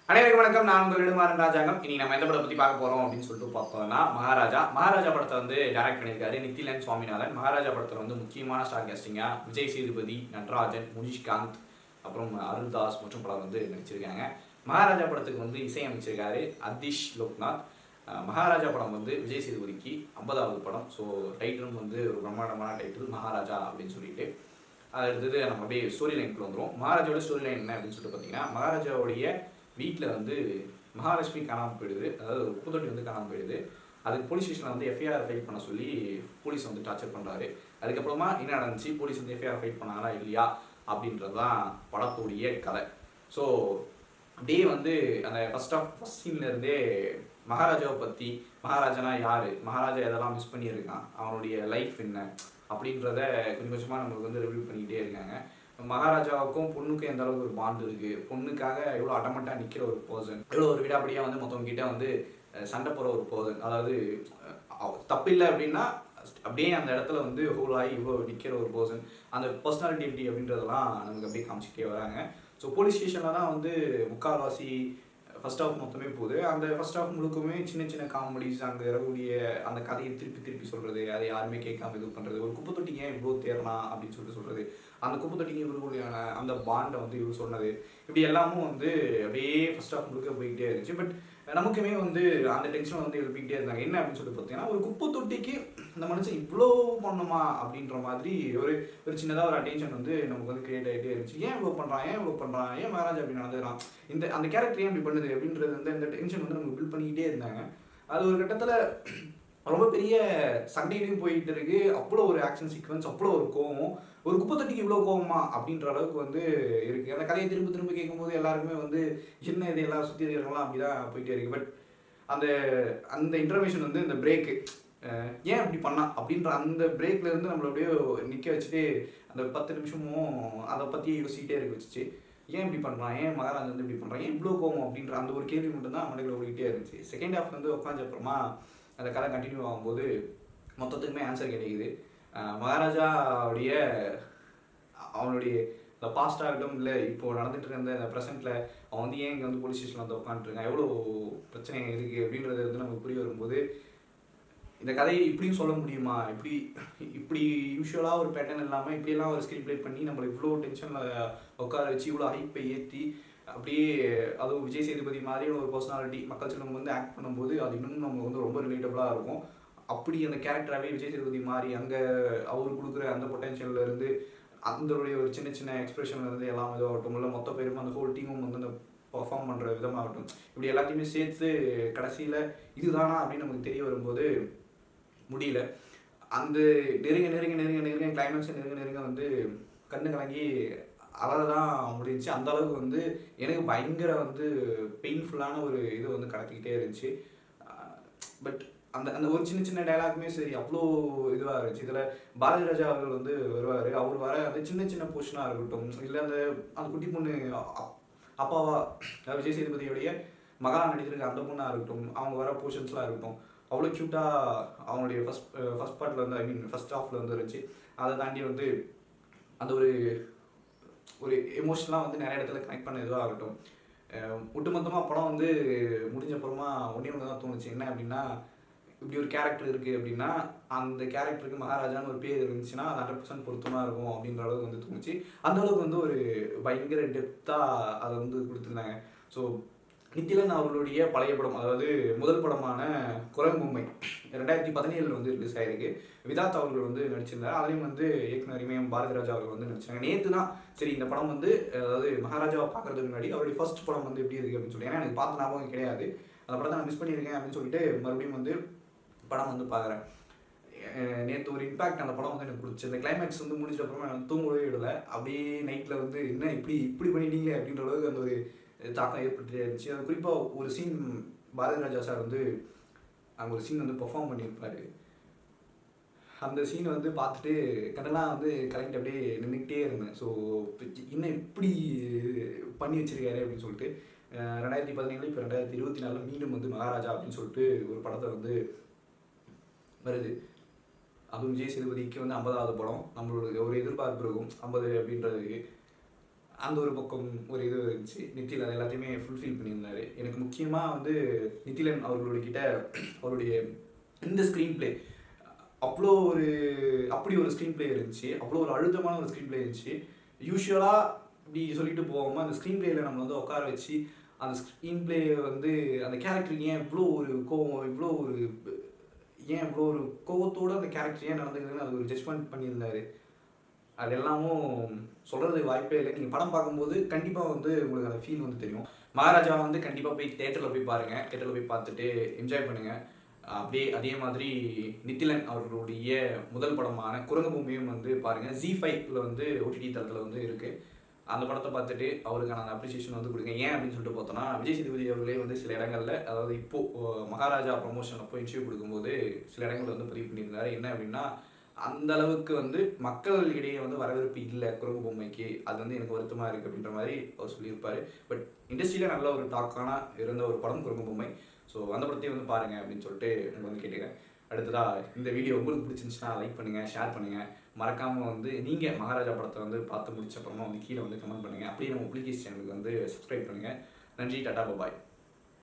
அனைவருக்கும் வணக்கம். நான் உங்கள் நெடுமாறன் ராஜாங்கம். இனி நம்ம எந்த படத்தை பற்றி பார்க்க போகிறோம் அப்படின்னு சொல்லிட்டு பார்த்தோம்னா, மகாராஜா படத்தை வந்து டைரக்ட் பண்ணியிருக்காரு நித்திலன் சுவாமிநாதன். மகாராஜா படத்தில் வந்து முக்கியமான ஸ்டார் கேஸ்டிங்காக விஜய் சேதுபதி, நடராஜன், முனிஷ்காந்த், அப்புறம் அருள்தாஸ் மற்றும் பலர் வந்து நடிச்சிருக்காங்க. மகாராஜா படத்துக்கு வந்து இசையமைச்சிருக்காரு அதிஷ் லோக்நாத். மகாராஜா படம் வந்து விஜய் சேதுபதிக்கு 50வது படம். ஸோ டைட்டிலும் வந்து ஒரு பிரம்மாண்டமான டைட்டில் மகாராஜா அப்படின்னு சொல்லிட்டு. அது அடுத்தது நம்ம அப்படியே ஸ்டோரி லைனுக்குள்ள வந்துடும். மகாராஜாவோட ஸ்டோரி லைன் என்ன அப்படின்னு சொல்லிட்டு பார்த்தீங்கன்னா, மகாராஜாவுடைய வீட்டில் வந்து மகாலட்சுமி காணாமல் போயிடுது. அதாவது ஒரு குப்பத்தொட்டி வந்து காணாமல் போயிடுது. அதுக்கு போலீஸ் ஸ்டேஷனில் வந்து எஃப்ஐஆர் ஃபைல் பண்ண சொல்லி போலீஸ் வந்து டார்ச்சர் பண்ணுறாரு. அதுக்கப்புறமா என்ன நடந்துச்சு, போலீஸ் வந்து எஃப்ஐஆர் ஃபைல் பண்ணாங்களா இல்லையா அப்படின்றது தான் படத்துடைய கதை. ஸோ அப்படியே வந்து அந்த ஃபர்ஸ்ட் சீன்லேருந்தே மகாராஜாவை பற்றி, மகாராஜானா யார், மகாராஜா எதெல்லாம் மிஸ் பண்ணியிருக்கான், அவனுடைய லைஃப் என்ன அப்படின்றத கொஞ்சம் கொஞ்சமாக நம்மளுக்கு வந்து ரிவ்யூ பண்ணிக்கிட்டே இருக்காங்க. மகாராஜாவுக்கும் பொண்ணுக்கும் எந்த அளவுக்கு ஒரு பாண்ட் இருக்குது, பொண்ணுக்காக எவ்வளோ அடமெண்ட்டாக நிற்கிற ஒரு பர்சன், எவ்வளோ ஒரு விடாப்படியாக வந்து மற்றவங்க கிட்டே வந்து சண்டை போகிற ஒரு பர்சன், அதாவது தப்பு இல்லை அப்படின்னா அப்படியே அந்த இடத்துல வந்து ஹோல் ஆகி இவ்வளோ நிற்கிற ஒரு பர்சன், அந்த பர்சனாலிட்டி எப்படி அப்படின்றதெல்லாம் நமக்கு அப்படியே காமிச்சிக்கிட்டே வராங்க. ஸோ போலீஸ் ஸ்டேஷனில் தான் வந்து முக்கால்வாசி ஃபர்ஸ்ட் ஹாஃப் மொத்தமே போகுது. அந்த ஃபர்ஸ்ட் ஹாஃப் முழுக்கமே சின்ன சின்ன காமெடிஸ், அங்கே இருக்கக்கூடிய அந்த கதையை திருப்பி திருப்பி சொல்கிறது, அதை யாருமே கேட்காம இது பண்ணுறது, ஒரு குப்பை தொட்டிங்க ஏன் இவ்வளோ தேரலாம் அப்படின்னு சொல்லிட்டு சொல்கிறது, அந்த குப்பை தொட்டிங்க இவர்களுடையான அந்த பாண்டை வந்து இவர் சொன்னது, இப்படி எல்லாமும் வந்து அப்படியே ஃபர்ஸ்ட் ஹாஃப் முழுக்க போய்கிட்டே இருந்துச்சு. பட் நமக்குமே வந்து அந்த டென்ஷன் வந்து எழுப்பிக்கிட்டே இருந்தாங்க. என்ன அப்படின்னு சொல்லி பார்த்தீங்கன்னா, ஒரு குப்பை தொட்டிக்கு இந்த மனுஷன் இவ்வளோ பண்ணுமா அப்படின்ற மாதிரி ஒரு ஒரு சின்னதாக ஒரு அட்டென்ஷன் வந்து நமக்கு வந்து கிரியேட் ஆகிட்டே இருந்துச்சு. ஏன் இவ்வளோ பண்ணுறான், ஏன் இவ்வளோ பண்ணுறான், ஏன் மகாராஜா அப்படி நடந்துக்கிறான், அந்த கேரக்டர் ஏன் இப்படி பண்ணுது அப்படின்றது வந்து இந்த டென்ஷன் வந்து நமக்கு பில்ட் பண்ணிக்கிட்டே இருந்தாங்க. அது ஒரு கட்டத்தில் ரொம்ப பெரிய சண்டையிலையும் போயிட்டு இருக்கு. அவ்வளோ ஒரு ஆக்ஷன் சீக்வன்ஸ், அவ்வளோ ஒரு கோவம், ஒரு குப்பை தொட்டிக்கு இவ்வளோ கோவமா அப்படின்ற அளவுக்கு வந்து இருக்குது. அந்த கதையை திரும்ப திரும்ப கேட்கும்போது எல்லாருக்குமே வந்து என்ன இது, எல்லாம் சுற்றி இருக்கிறவங்களாம் அப்படி தான் போயிட்டே இருக்கு. பட் அந்த அந்த இன்டர்வேஷன் வந்து இந்த பிரேக்கு ஏன் இப்படி பண்ணா அப்படின்ற அந்த பிரேக்ல இருந்து நம்மள அப்படியே நிற்க வச்சுட்டு அந்த 10 நிமிஷமும் அதை பற்றியே யோசிக்கிட்டே இருக்க வச்சுச்சு. ஏன் இப்படி பண்ணுறான், ஏன் மகாராஜா வந்து இப்படி பண்ணுறான், ஏன் இவ்வளோ கோவம் அப்படின்ற அந்த ஒரு கேள்வி மட்டும்தான் மனதில் ஓடிக்கிட்டே இருந்துச்சு. செகண்ட் ஹாஃப் வந்து உட்காந்த அப்புறமா அந்த கதை கண்டினியூ ஆகும்போது மொத்தத்துக்குமே ஆன்சர் கிடைக்குது. மகாராஜாவுடைய அவனுடைய இந்த பாஸ்ட் ஆகட்டும், இல்லை இப்போ நடந்துட்டு இருந்த இந்த ப்ரெசென்ட்டில் அவன் வந்து ஏன் இங்கே வந்து போலீஸ் ஸ்டேஷனில் வந்து உட்காந்துருக்கான், எவ்வளோ பிரச்சனை இருக்குது அப்படின்றது வந்து நமக்கு புரிய வரும்போது, இந்த கதையை இப்படியும் சொல்ல முடியுமா, இப்படி யூஸ்வலாக ஒரு பேட்டர்ன் இல்லாமல் இப்படியெல்லாம் ஒரு ஸ்கிரீன் ப்ளே பண்ணி நம்மளை இவ்வளோ டென்ஷனில் உட்கார வச்சு இவ்வளோ ஹைப்பை ஏற்றி அப்படியே அதுவும் விஜய் சேதுபதி மாதிரியான ஒரு பர்சனாலிட்டி மக்கள் செல்வம் வந்து ஆக்ட் பண்ணும்போது அது இன்னும் நம்ம வந்து ரொம்ப ரிலேட்டபுளாக இருக்கும். அப்படி அந்த கேரக்டராகவே விஜய் சேதுபதி மாதிரி அங்கே அவர் கொடுக்குற அந்த பொட்டன்ஷியல்லேருந்து அதனுடைய ஒரு சின்ன சின்ன எக்ஸ்பிரஷன்லேருந்து எல்லாம் இதுவாகட்டும், இல்லை மொத்த பேரும் அந்த ஹோல் டீமும் வந்து அந்த பர்ஃபார்ம் பண்ணுற விதமாகட்டும், இப்படி எல்லாத்தையுமே சேர்த்து கடைசியில் இதுதானா அப்படின்னு நமக்கு தெரிய வரும்போது முடியல. அந்த நெருங்க நெருங்க நெருங்க நெருங்க கிளைமேக்ஸ் நெருங்க நெருங்க வந்து கண்ணு கலங்கி அழதான் முடிஞ்சிச்சு. அந்த அளவுக்கு வந்து எனக்கு பயங்கர வந்து பெயின்ஃபுல்லான ஒரு இது வந்து கடத்திக்கிட்டே இருந்துச்சு. பட் அந்த அந்த ஒரு சின்ன சின்ன டைலாக்குமே சரி அவ்வளோ இதுவாக இருந்துச்சு. இதில் பாரதி ராஜா அவர்கள் வந்து வருவார். அவர் வர அந்த சின்ன சின்ன போர்ஷனாக இருக்கட்டும், இல்லை அந்த அந்த குட்டி பொண்ணு அப்பாவா விஜய் சேதுபதியோடைய மகா நடித்திருக்க அந்த பொண்ணாக இருக்கட்டும், அவங்க வர போர்ஷன்ஸ்லாம் இருக்கட்டும், அவ்வளோ க்யூட்டாக அவங்களுடைய ஃபஸ்ட் பார்ட்டில் வந்து ஃபஸ்ட் ஹாஃபில் வந்து இருந்துச்சு. அதை தாண்டி வந்து அந்த ஒரு ஒரு எமோஷனலாக வந்து நிறைய இடத்துல கனெக்ட் பண்ண இதுவாக ஆகட்டும். ஒட்டுமொத்தமாக படம் வந்து முடிஞ்ச அப்புறமா ஒன்று தான் தோணுச்சு. என்ன அப்படின்னா, இப்படி ஒரு கேரக்டர் இருக்குது அப்படின்னா அந்த கேரக்டருக்கு மகாராஜான்னு ஒரு பேர் இருந்துச்சுன்னா அது 100% பொருத்தமாக இருக்கும் அப்படின்ற அளவுக்கு வந்து தோணுச்சு. அந்த அளவுக்கு வந்து ஒரு பயங்கர டெப்த்தாக அதை வந்து கொடுத்துருந்தாங்க. ஸோ நித்திலன் அவர்களுடைய பழைய படம், அதாவது முதல் படமான குரங்கு பொம்மை 2017 வந்து ரிலீஸ் ஆகிருக்கு. விதாத் அவர்கள் வந்து நடிச்சிருந்தார். அதுலேயும் வந்து இயக்குனர் இமயம் பாரதிராஜா அவர்கள் வந்து நடிச்சாங்க. நேற்று தான் சரி இந்த படம் வந்து, அதாவது மகாராஜாவை பார்க்கறதுக்கு முன்னாடி அவருடைய ஃபர்ஸ்ட் படம் வந்து எப்படி இருக்குது அப்படின்னு சொல்லி, ஏன்னா எனக்கு பார்த்த ஞாபகம் கிடையாது, அந்த படத்தை நான் மிஸ் பண்ணியிருக்கேன் அப்படின்னு சொல்லிட்டு மறுபடியும் வந்து படம் வந்து பார்க்குறேன். நேற்று ஒரு இம்பாக்ட் அந்த படம் வந்து எனக்கு பிடிச்சி, இந்த கிளைமேக்ஸ் வந்து முடிஞ்ச அப்புறமா எனக்கு தூங்கவே விடலை. அப்படியே நைட்டில் வந்து என்ன இப்படி பண்ணிட்டீங்களே அப்படின்ற அளவுக்கு அந்த ஒரு தாக்கம் ஏற்பட்டு இருந்துச்சு. அது குறிப்பாக ஒரு சீன் பாரதி ராஜா சார் வந்து அங்கே ஒரு சீன் வந்து பெர்ஃபார்ம் பண்ணியிருப்பார். அந்த சீனை வந்து பார்த்துட்டு கண்ணெல்லாம் வந்து கலங்கிட்டு அப்படியே நின்றுக்கிட்டே இருந்தேன். ஸோ இன்னும் இப்படி பண்ணி வச்சிருக்காரு அப்படின்னு சொல்லிட்டு 2017 இப்போ 2024 மீண்டும் வந்து மகாராஜா அப்படின்னு சொல்லிட்டு ஒரு படத்தை வந்து வருது. அதுவும் விஜய் சேதுபதிக்கு வந்து 50வது படம். நம்மளோட ஒரு எதிர்பார்ப்பு இருக்கும் 50 அப்படின்றதுக்கு. அந்த ஒரு பக்கம் ஒரு இது இருந்துச்சு. நித்தில் அது எல்லாத்தையுமே ஃபுல்ஃபில் பண்ணியிருந்தாரு. எனக்கு முக்கியமாக வந்து நித்திலன் அவருடைய இந்த ஸ்க்ரீன் பிளே அவ்வளோ ஒரு அப்படி ஒரு ஸ்க்ரீன் பிளே இருந்துச்சு. அவ்வளோ ஒரு அழுத்தமான ஒரு ஸ்க்ரீன் பிளே இருந்துச்சு. யூஸ்வலாக இப்படி சொல்லிட்டு போகாமல் அந்த ஸ்க்ரீன் பிளேயில் நம்ம வந்து உட்கார வச்சு அந்த ஸ்க்ரீன் பிளே வந்து அந்த கேரக்டருக்கு ஏன் இவ்வளோ ஒரு கோவம், ஏன் இவ்வளோ ஒரு கோவத்தோடு அந்த கேரக்டர் ஏன் நடந்துக்குதுன்னு அது ஒரு ஜட்ஜ்மெண்ட் பண்ணியிருந்தாரு. அது எல்லாமும் சொல்கிறதுக்கு வாய்ப்பே இல்லை. நீங்கள் படம் பார்க்கும்போது கண்டிப்பாக வந்து உங்களுக்கு அந்த ஃபீல் வந்து தெரியும். மகாராஜா வந்து கண்டிப்பாக போய் தேட்டரில் போய் பாருங்கள். தேட்டரில் போய் பார்த்துட்டு என்ஜாய் பண்ணுங்கள். அப்படியே அதே மாதிரி நித்திலன் அவர்களுடைய முதல் படமான குரங்கு பொம்மையும் வந்து பாருங்கள். ZEE5ல வந்து OTT தளத்தில் வந்து இருக்குது. அந்த படத்தை பார்த்துட்டு அவருக்கான அந்த அப்ரிசியேஷன் வந்து கொடுங்க. ஏன் அப்படின்னு சொல்லிட்டு பார்த்தோன்னா, விஜய் சேதுபதி அவர்களே வந்து சில இடங்களில், அதாவது இப்போது மகாராஜா ப்ரொமோஷன் அப்போ இன்டர்வியூ கொடுக்கும்போது சில இடங்களில் வந்து பதிவு பண்ணியிருந்தாரு. என்ன அப்படின்னா, அந்த அளவுக்கு வந்து மக்களிடையே வந்து வரவேற்பு இல்லை குரங்கு பொம்மைக்கு. அது வந்து எனக்கு வருத்தமாக இருக்குது அப்படின்ற மாதிரி அவர் சொல்லியிருப்பார். பட் இண்டஸ்ட்ரியில் நல்ல ஒரு டாக்கான இருந்த ஒரு படம் குரங்கு பொம்மை. ஸோ அந்த படத்தையும் வந்து பாருங்கள் அப்படின்னு சொல்லிட்டு எனக்கு வந்து கேட்டுக்கிறேன். அடுத்ததாக இந்த வீடியோ உங்களுக்கு பிடிச்சிருந்துச்சுன்னா லைக் பண்ணுங்கள், ஷேர் பண்ணுங்கள். மறக்காமல் வந்து நீங்கள் மகாராஜா படத்தை வந்து பார்த்து முடிச்ச அப்புறமா வந்து கீழே வந்து கமெண்ட் பண்ணுங்கள். அப்படியே நம்ம புலிகேஸ் சேனலுக்கு வந்து சப்ஸ்கிரைப் பண்ணுங்கள். நன்றி, டாடா, பாய்.